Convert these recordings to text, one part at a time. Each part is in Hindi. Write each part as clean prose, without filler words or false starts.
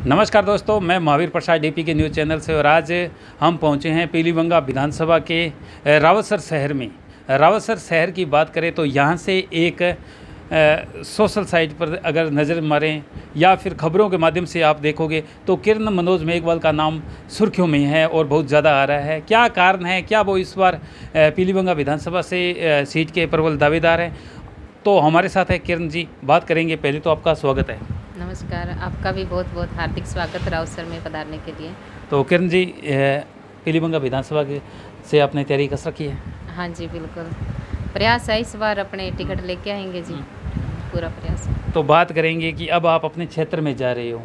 नमस्कार दोस्तों, मैं महावीर प्रसाद डीपी के न्यूज़ चैनल से और आज हम पहुंचे हैं पीलीभंगा विधानसभा के रावतसर शहर में। रावतसर शहर की बात करें तो यहां से एक सोशल साइट पर अगर नज़र मारें या फिर खबरों के माध्यम से आप देखोगे तो किरण मनोज मेघवाल का नाम सुर्खियों में है और बहुत ज़्यादा आ रहा है। क्या कारण है, क्या वो इस बार पीलीभंगा विधानसभा से सीट के प्रबल दावेदार हैं? तो हमारे साथ है किरण जी, बात करेंगे। पहले तो आपका स्वागत है। नमस्कार, आपका भी बहुत बहुत हार्दिक स्वागत रावतसर में पधारने के लिए। तो किरण जी, पीलीभंगा विधानसभा से आपने तैयारी कस रखी है? हाँ जी, बिल्कुल प्रयास है, इस बार अपने टिकट लेके आएंगे जी, पूरा प्रयास है। तो बात करेंगे कि अब आप अपने क्षेत्र में जा रहे हो,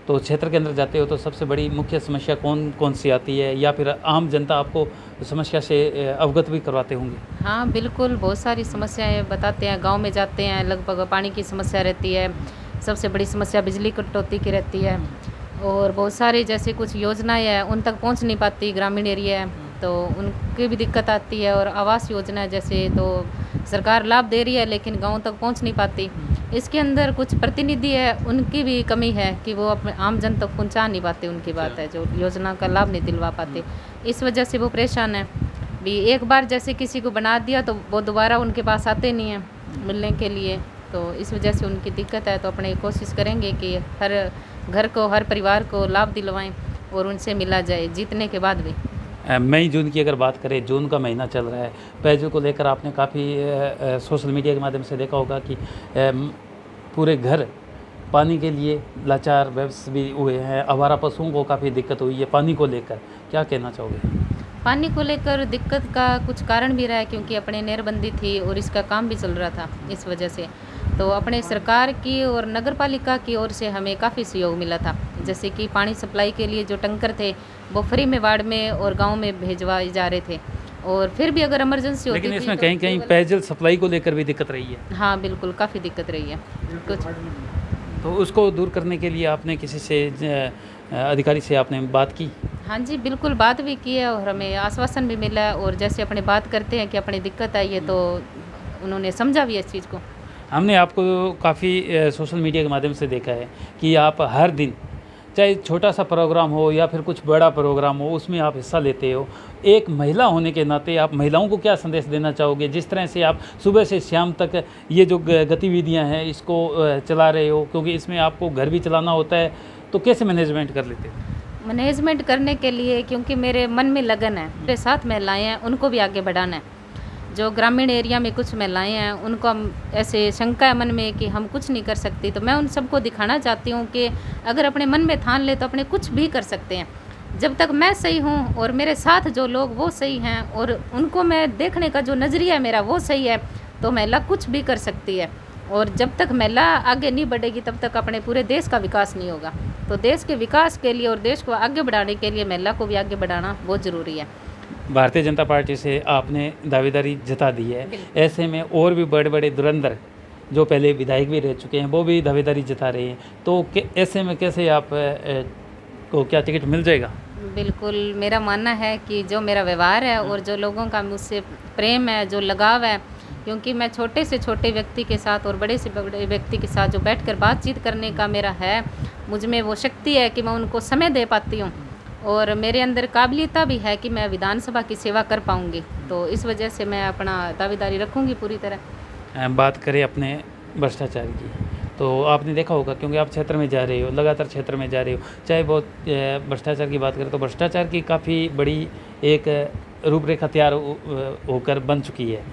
तो क्षेत्र के अंदर जाते हो तो सबसे बड़ी मुख्य समस्या कौन कौन सी आती है, या फिर आम जनता आपको समस्या से अवगत भी करवाते होंगे? हाँ बिल्कुल, बहुत सारी समस्याएं बताते हैं। गांव में जाते हैं, लगभग पानी की समस्या रहती है, सबसे बड़ी समस्या बिजली कटौती की रहती है, और बहुत सारी जैसे कुछ योजनाएं हैं उन तक पहुंच नहीं पाती, ग्रामीण एरिया है तो उनकी भी दिक्कत आती है। और आवास योजना जैसे तो सरकार लाभ दे रही है लेकिन गाँव तक पहुंच नहीं पाती। इसके अंदर कुछ प्रतिनिधि है, उनकी भी कमी है कि वो अपने आम जन तक पहुंचा नहीं पाते, उनकी बात है, जो योजना का लाभ नहीं दिलवा पाते। इस वजह से वो परेशान है। भी एक बार जैसे किसी को बना दिया तो वो दोबारा उनके पास आते नहीं हैं मिलने के लिए, तो इस वजह से उनकी दिक्कत है। तो अपने कोशिश करेंगे कि हर घर को, हर परिवार को लाभ दिलवाएं और उनसे मिला जाए जीतने के बाद भी। मई जून की अगर बात करें, जून का महीना चल रहा है, पेयजल को लेकर आपने काफ़ी सोशल मीडिया के माध्यम से देखा होगा कि पूरे घर पानी के लिए लाचार व्यवस्था भी हुए हैं, आवारा पशुओं को काफ़ी दिक्कत हुई है पानी को लेकर, क्या कहना चाहोगे? पानी को लेकर दिक्कत का कुछ कारण भी रहा है क्योंकि अपने नहरबंदी थी और इसका काम भी चल रहा था, इस वजह से तो अपने सरकार की और नगर पालिका की ओर से हमें काफ़ी सहयोग मिला था। जैसे कि पानी सप्लाई के लिए जो टंकर थे वो फ्री में वार्ड में और गांव में भेजवाए जा रहे थे, और फिर भी अगर इमरजेंसी होती थी, लेकिन इसमें कहीं कहीं पेयजल सप्लाई को लेकर भी दिक्कत रही है। हाँ बिल्कुल, काफ़ी दिक्कत रही है कुछ। तो उसको दूर करने के लिए आपने किसी से अधिकारी से आपने बात की? हाँ जी बिल्कुल, बात भी की है और हमें आश्वासन भी मिला है, और जैसे अपने बात करते हैं कि अपनी दिक्कत आई है तो उन्होंने समझा भी इस चीज़ को। हमने आपको काफ़ी सोशल मीडिया के माध्यम से देखा है कि आप हर दिन, चाहे छोटा सा प्रोग्राम हो या फिर कुछ बड़ा प्रोग्राम हो, उसमें आप हिस्सा लेते हो। एक महिला होने के नाते आप महिलाओं को क्या संदेश देना चाहोगे, जिस तरह से आप सुबह से शाम तक ये जो गतिविधियां हैं इसको चला रहे हो, क्योंकि इसमें आपको घर भी चलाना होता है, तो कैसे मैनेजमेंट कर लेते हो? मैनेजमेंट करने के लिए क्योंकि मेरे मन में लगन है, मेरे साथ महिलाएं हैं, उनको भी आगे बढ़ाना है। जो ग्रामीण एरिया में कुछ महिलाएं हैं उनको ऐसे शंका है मन में कि हम कुछ नहीं कर सकती, तो मैं उन सबको दिखाना चाहती हूँ कि अगर अपने मन में ठान ले तो अपने कुछ भी कर सकते हैं। जब तक मैं सही हूँ और मेरे साथ जो लोग वो सही हैं और उनको मैं देखने का जो नज़रिया है मेरा वो सही है, तो महिला कुछ भी कर सकती है। और जब तक महिला आगे नहीं बढ़ेगी तब तक अपने पूरे देश का विकास नहीं होगा। तो देश के विकास के लिए और देश को आगे बढ़ाने के लिए महिला को भी आगे बढ़ाना बहुत ज़रूरी है। भारतीय जनता पार्टी से आपने दावेदारी जता दी है, ऐसे में और भी बड़े बड़े धुरंधर जो पहले विधायक भी रह चुके हैं वो भी दावेदारी जता रहे हैं, तो ऐसे में कैसे आप को क्या टिकट मिल जाएगा? बिल्कुल, मेरा मानना है कि जो मेरा व्यवहार है और जो लोगों का मुझसे प्रेम है, जो लगाव है, क्योंकि मैं छोटे से छोटे व्यक्ति के साथ और बड़े से बड़े व्यक्ति के साथ जो बैठकर बातचीत करने का मेरा है, मुझ में वो शक्ति है कि मैं उनको समय दे पाती हूँ, और मेरे अंदर काबिलियत भी है कि मैं विधानसभा की सेवा कर पाऊँगी। तो इस वजह से मैं अपना दावेदारी रखूँगी पूरी तरह। बात करें अपने भ्रष्टाचार की, तो आपने देखा होगा क्योंकि आप क्षेत्र में जा रहे हो, लगातार क्षेत्र में जा रहे हो, चाहे बहुत भ्रष्टाचार की बात करें तो भ्रष्टाचार की काफ़ी बड़ी एक रूपरेखा तैयार होकर बन चुकी है।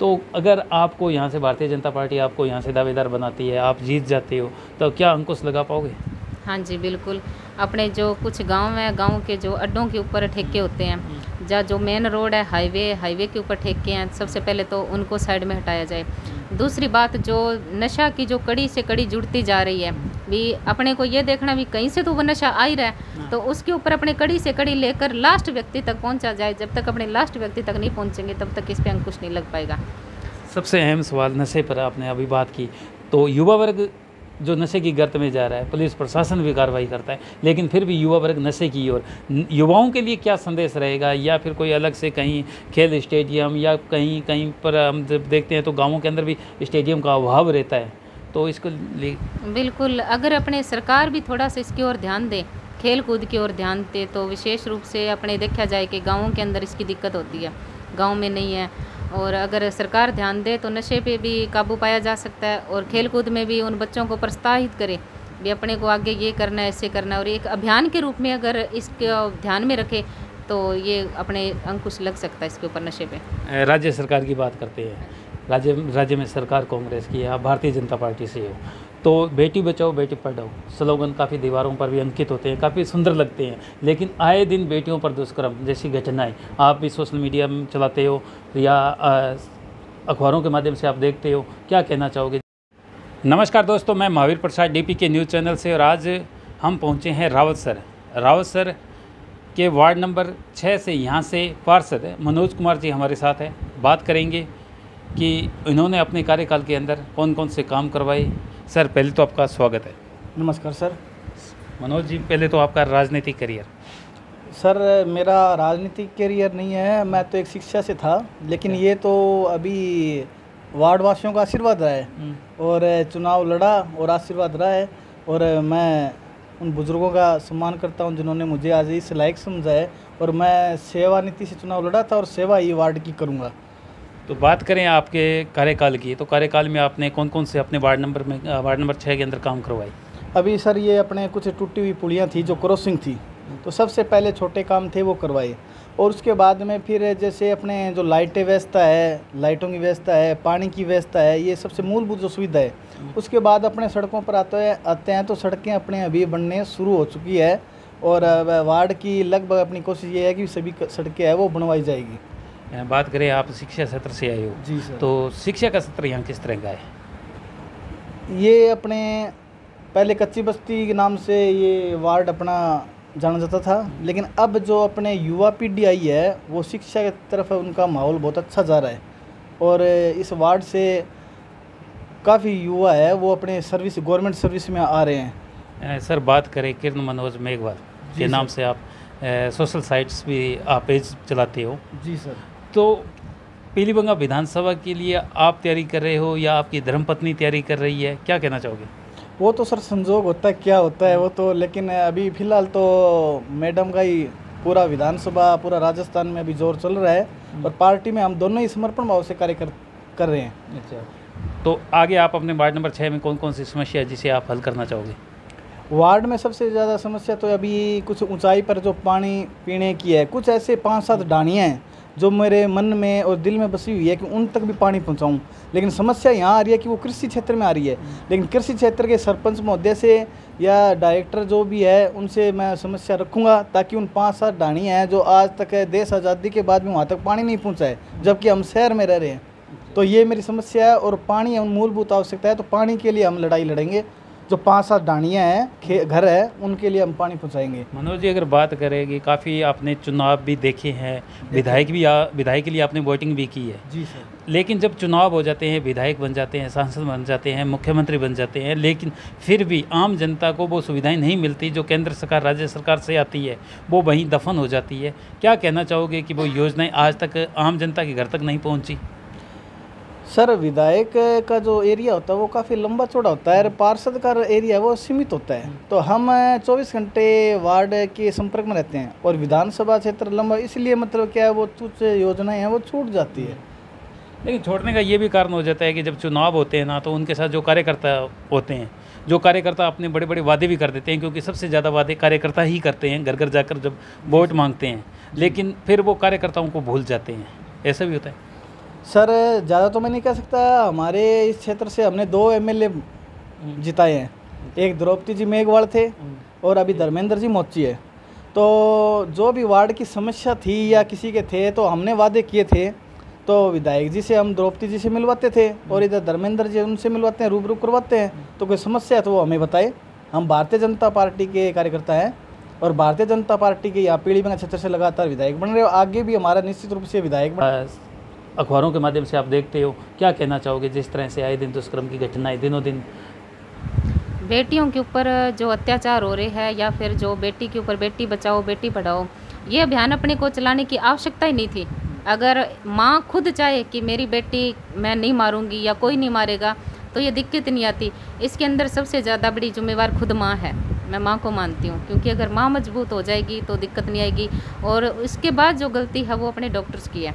तो अगर आपको यहाँ से भारतीय जनता पार्टी आपको यहाँ से दावेदार बनाती है, आप जीत जाते हो, तो क्या अंकुश लगा पाओगे? हाँ जी बिल्कुल, अपने जो कुछ गांव हैं, गांव के जो अड्डों के ऊपर ठेके होते हैं, जहाँ जो मेन रोड है, हाईवे के ऊपर ठेके हैं, सबसे पहले तो उनको साइड में हटाया जाए। दूसरी बात, जो नशा की जो कड़ी से कड़ी जुड़ती जा रही है, भी अपने को ये देखना भी कहीं से तो वो नशा आ ही रहा है, तो उसके ऊपर अपने कड़ी से कड़ी लेकर लास्ट व्यक्ति तक पहुँचा जाए। जब तक अपने लास्ट व्यक्ति तक नहीं पहुँचेंगे तब तक इस पर अंकुश नहीं लग पाएगा। सबसे अहम सवाल नशे पर आपने अभी बात की, तो युवा वर्ग जो नशे की गर्त में जा रहा है, पुलिस प्रशासन भी कार्रवाई करता है, लेकिन फिर भी युवा वर्ग नशे की ओर, युवाओं के लिए क्या संदेश रहेगा, या फिर कोई अलग से कहीं खेल स्टेडियम या कहीं कहीं पर हम जब देखते हैं तो गांवों के अंदर भी स्टेडियम का अभाव रहता है, तो इसको बिल्कुल, अगर अपने सरकार भी थोड़ा सा इसकी ओर ध्यान दे, खेल कूद की ओर ध्यान दे, तो विशेष रूप से अपने देखा जाए कि गाँवों के अंदर इसकी दिक्कत होती है, गाँव में नहीं है। और अगर सरकार ध्यान दे तो नशे पे भी काबू पाया जा सकता है, और खेल कूद में भी उन बच्चों को प्रोत्साहित करे भी अपने को आगे ये करना है, ऐसे करना है, और एक अभियान के रूप में अगर इसको ध्यान में रखे तो ये अपने अंकुश लग सकता है इसके ऊपर, नशे पे। राज्य सरकार की बात करते हैं, राज्य में सरकार कांग्रेस की है, आप भारतीय जनता पार्टी से हो, तो बेटी बचाओ बेटी पढ़ाओ स्लोगन काफ़ी दीवारों पर भी अंकित होते हैं, काफ़ी सुंदर लगते हैं, लेकिन आए दिन बेटियों पर दुष्कर्म जैसी घटनाएं आप भी सोशल मीडिया में चलाते हो या अखबारों के माध्यम से आप देखते हो, क्या कहना चाहोगे? नमस्कार दोस्तों, मैं महावीर प्रसाद डीपी के न्यूज़ चैनल से, और आज हम पहुंचे हैं रावतसर के वार्ड नंबर 6 से, यहाँ से पार्षद मनोज कुमार जी हमारे साथ हैं। बात करेंगे कि इन्होंने अपने कार्यकाल के अंदर कौन कौन से काम करवाए। सर, पहले तो आपका स्वागत है। नमस्कार सर। मनोज जी, पहले तो आपका राजनीतिक करियर। सर, मेरा राजनीतिक करियर नहीं है, मैं तो एक शिक्षा से था, लेकिन ये तो अभी वार्ड वासियों का आशीर्वाद रहा है और चुनाव लड़ा और आशीर्वाद रहा है, और मैं उन बुज़ुर्गों का सम्मान करता हूं जिन्होंने मुझे आज इस लायक समझा है, और मैं सेवा नीति से चुनाव लड़ा था और सेवा ही वार्ड की करूंगा। तो बात करें आपके कार्यकाल की, तो कार्यकाल में आपने कौन कौन से अपने वार्ड नंबर 6 के अंदर काम करवाए? अभी सर, ये अपने कुछ टूटी हुई पुलियाँ थी जो क्रॉसिंग थी, तो सबसे पहले छोटे काम थे वो करवाए, और उसके बाद में फिर जैसे अपने जो लाइटें व्यवस्था है, लाइटों की व्यवस्था है, पानी की व्यवस्था है, ये सबसे मूलभूत जो सुविधा है। उसके बाद अपने सड़कों पर आते हैं तो सड़कें अपने अभी बनने शुरू हो चुकी है, और वार्ड की लगभग अपनी कोशिश ये है कि सभी सड़कें हैं वो बनवाई जाएगी। बात करें, आप शिक्षा क्षेत्र से आए हो। जी सर। तो शिक्षा का क्षेत्र यहाँ किस तरह का है? ये अपने पहले कच्ची बस्ती के नाम से ये वार्ड अपना जाना जाता था, लेकिन अब जो अपने युवा पीढ़ी आई है वो शिक्षा की तरफ उनका माहौल बहुत अच्छा जा रहा है, और इस वार्ड से काफ़ी युवा है वो अपने सर्विस, गवर्नमेंट सर्विस में आ रहे हैं। सर, बात करें किरण मनोज मेघवाल के नाम से, आप सोशल साइट्स भी आप पेज चलाते हो। जी सर। तो पीलीभंगा विधानसभा के लिए आप तैयारी कर रहे हो या आपकी धर्मपत्नी तैयारी कर रही है, क्या कहना चाहोगे? वो तो सर संजोग होता है, क्या होता है वो तो, लेकिन अभी फ़िलहाल तो मैडम का ही पूरा विधानसभा, पूरा राजस्थान में अभी जोर चल रहा है, और पार्टी में हम दोनों ही समर्पण भाव से कार्य कर रहे हैं। अच्छा, तो आगे आप अपने वार्ड नंबर 6 में कौन कौन सी समस्या है जिसे आप हल करना चाहोगे? वार्ड में सबसे ज़्यादा समस्या तो अभी कुछ ऊंचाई पर जो पानी पीने की है, कुछ ऐसे 5-7 ढाणियाँ हैं जो मेरे मन में और दिल में बसी हुई है कि उन तक भी पानी पहुंचाऊं, लेकिन समस्या यहाँ आ रही है कि वो कृषि क्षेत्र में आ रही है, लेकिन कृषि क्षेत्र के सरपंच महोदय से या डायरेक्टर जो भी है उनसे मैं समस्या रखूँगा, ताकि उन 5-7 ढाणियाँ हैं जो आज तक देश आज़ादी के बाद में वहाँ तक पानी नहीं पहुँचा है, जबकि हम शहर में रह रहे हैं। तो ये मेरी समस्या है, और पानी मूलभूत आवश्यकता है, तो पानी के लिए हम लड़ाई लड़ेंगे। जो 5-7 ढाणियाँ हैं, घर है, उनके लिए हम पानी पहुँचाएंगे। मनोज जी, अगर बात करेंगे, काफ़ी आपने चुनाव भी देखे हैं, विधायक के लिए आपने वोटिंग भी की है। जी सर। लेकिन जब चुनाव हो जाते हैं, विधायक बन जाते हैं, सांसद बन जाते हैं, मुख्यमंत्री बन जाते हैं, लेकिन फिर भी आम जनता को वो सुविधाएं नहीं मिलती जो केंद्र सरकार, राज्य सरकार से आती है, वो वहीं दफन हो जाती है। क्या कहना चाहोगे कि वो योजनाएं आज तक आम जनता के घर तक नहीं पहुंची? सर, विधायक का जो एरिया होता है वो काफ़ी लंबा चौड़ा होता है, और पार्षद का एरिया वो सीमित होता है, तो हम 24 घंटे वार्ड के संपर्क में रहते हैं, और विधानसभा क्षेत्र लंबा, इसलिए मतलब क्या है, वो कुछ योजनाएं हैं वो छूट जाती है। लेकिन छोड़ने का ये भी कारण हो जाता है कि जब चुनाव होते हैं ना, तो उनके साथ जो कार्यकर्ता होते हैं, जो कार्यकर्ता अपने बड़े बड़े वादे भी कर देते हैं, क्योंकि सबसे ज़्यादा वादे कार्यकर्ता ही करते हैं घर घर जाकर जब वोट मांगते हैं, लेकिन फिर वो कार्यकर्ताओं को भूल जाते हैं, ऐसा भी होता है? सर, ज़्यादा तो मैं नहीं कह सकता, हमारे इस क्षेत्र से हमने 2 MLA जिताए हैं, एक द्रौपदी जी मेघवाल थे और अभी धर्मेंद्र जी मोची है। तो जो भी वार्ड की समस्या थी या किसी के थे, तो हमने वादे किए थे, तो विधायक जी से हम द्रौपदी जी से मिलवाते थे, और इधर धर्मेंद्र जी उनसे मिलवाते हैं, रूबरू करवाते हैं, तो कोई समस्या है तो वो हमें बताए। हम भारतीय जनता पार्टी के कार्यकर्ता हैं, और भारतीय जनता पार्टी के यहाँ पीलीभंगा क्षेत्र से लगातार विधायक बन रहे हो, आगे भी हमारा निश्चित रूप से विधायक अखबारों के माध्यम से आप देखते हो, क्या कहना चाहोगे जिस तरह से आए दिन दुष्कर्म की घटनाएं दिनों दिन? बेटियों के ऊपर जो अत्याचार हो रहे हैं, या फिर जो बेटी के ऊपर बेटी बचाओ बेटी पढ़ाओ, ये अभियान अपने को चलाने की आवश्यकता ही नहीं थी। अगर माँ खुद चाहे कि मेरी बेटी मैं नहीं मारूंगी या कोई नहीं मारेगा, तो ये दिक्कत नहीं आती। इसके अंदर सबसे ज़्यादा बड़ी जिम्मेवार खुद माँ है, मैं माँ को मानती हूँ, क्योंकि अगर माँ मजबूत हो जाएगी तो दिक्कत नहीं आएगी। और इसके बाद जो गलती है वो अपने डॉक्टर्स की है।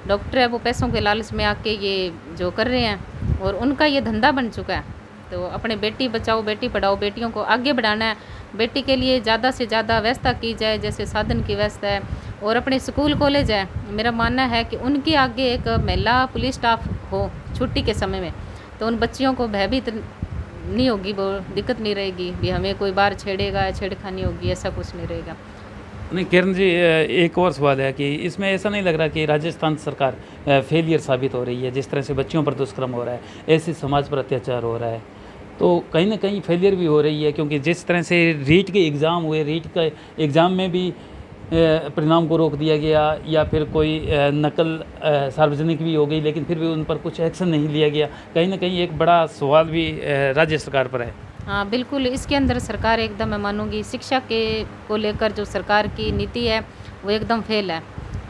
डॉक्टर है वो पैसों के लालच में आके ये जो कर रहे हैं और उनका ये धंधा बन चुका है। तो अपने बेटी बचाओ बेटी पढ़ाओ, बेटियों को आगे बढ़ाना है, बेटी के लिए ज़्यादा से ज़्यादा व्यवस्था की जाए, जैसे साधन की व्यवस्था है। और अपने स्कूल कॉलेज है, मेरा मानना है कि उनके आगे एक महिला पुलिस स्टाफ हो छुट्टी के समय में, तो उन बच्चियों को भयभीत नहीं होगी, वो दिक्कत नहीं रहेगी भी हमें कोई बार छेड़ेगा, छेड़खानी होगी, ऐसा कुछ नहीं रहेगा। नहीं किरण जी, एक और सवाल है कि इसमें ऐसा नहीं लग रहा कि राजस्थान सरकार फेलियर साबित हो रही है? जिस तरह से बच्चियों पर दुष्कर्म हो रहा है, ऐसे समाज पर अत्याचार हो रहा है, तो कहीं ना कहीं फेलियर भी हो रही है। क्योंकि जिस तरह से रीट के एग्ज़ाम हुए, रीट का एग्ज़ाम में भी परिणाम को रोक दिया गया, या फिर कोई नकल सार्वजनिक भी हो गई, लेकिन फिर भी उन पर कुछ एक्शन नहीं लिया गया। कहीं ना कहीं एक बड़ा सवाल भी राज्य सरकार पर है। हाँ बिल्कुल, इसके अंदर सरकार एकदम, मैं मानूंगी, शिक्षा के को लेकर जो सरकार की नीति है वो एकदम फेल है।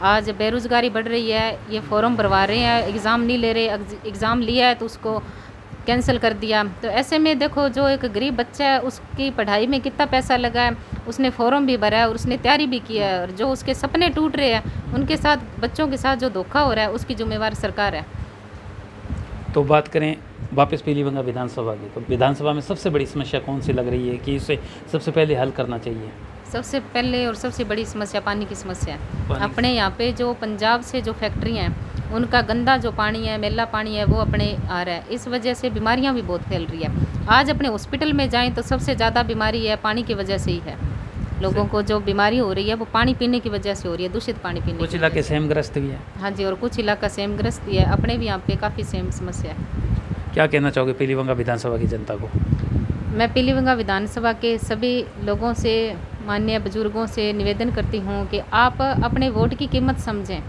आज बेरोज़गारी बढ़ रही है, ये फॉर्म भरवा रहे हैं, एग्ज़ाम नहीं ले रहे, एग्ज़ाम लिया है तो उसको कैंसिल कर दिया। तो ऐसे में देखो, जो एक गरीब बच्चा है उसकी पढ़ाई में कितना पैसा लगा है, उसने फॉर्म भी भरा है और उसने तैयारी भी की है, और जो उसके सपने टूट रहे हैं उनके साथ, बच्चों के साथ जो धोखा हो रहा है उसकी जिम्मेवार सरकार है। तो बात करें वापस पीलीभंगा विधानसभा की, तो विधानसभा में सबसे बड़ी समस्या कौन सी लग रही है कि इसे सबसे पहले हल करना चाहिए? सबसे पहले और सबसे बड़ी समस्या पानी की समस्या है। अपने यहाँ पे जो पंजाब से जो फैक्ट्री हैं उनका गंदा जो पानी है, मैला पानी है, वो अपने आ रहा है। इस वजह से बीमारियाँ भी बहुत फैल रही है। आज अपने हॉस्पिटल में जाएं तो सबसे ज़्यादा बीमारी है पानी की वजह से ही है। लोगों को जो बीमारी हो रही है वो पानी पीने की वजह से हो रही है, दूषित पानी पीने। कुछ इलाके सेमग्रस्त भी है। हाँ जी, और कुछ इलाका सेमग्रस्त भी है, अपने भी यहाँ पे काफ़ी सेम समस्या है। क्या कहना चाहोगे पीलीभंगा विधानसभा की जनता को? मैं पीलीभंगा विधानसभा के सभी लोगों से, माननीय बुजुर्गों से निवेदन करती हूँ कि आप अपने वोट की कीमत समझें।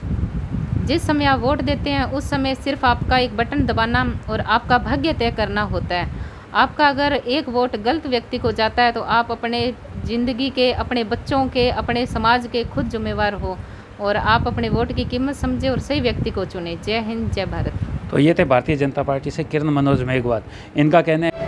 जिस समय आप वोट देते हैं उस समय सिर्फ आपका एक बटन दबाना और आपका भाग्य तय करना होता है। आपका अगर एक वोट गलत व्यक्ति को जाता है तो आप अपने ज़िंदगी के, अपने बच्चों के, अपने समाज के खुद जिम्मेवार हो, और आप अपने वोट की कीमत समझें और सही व्यक्ति को चुनें। जय हिंद, जय भारत। तो ये थे भारतीय जनता पार्टी से किरण मनोज मेघवाल। इनका कहना है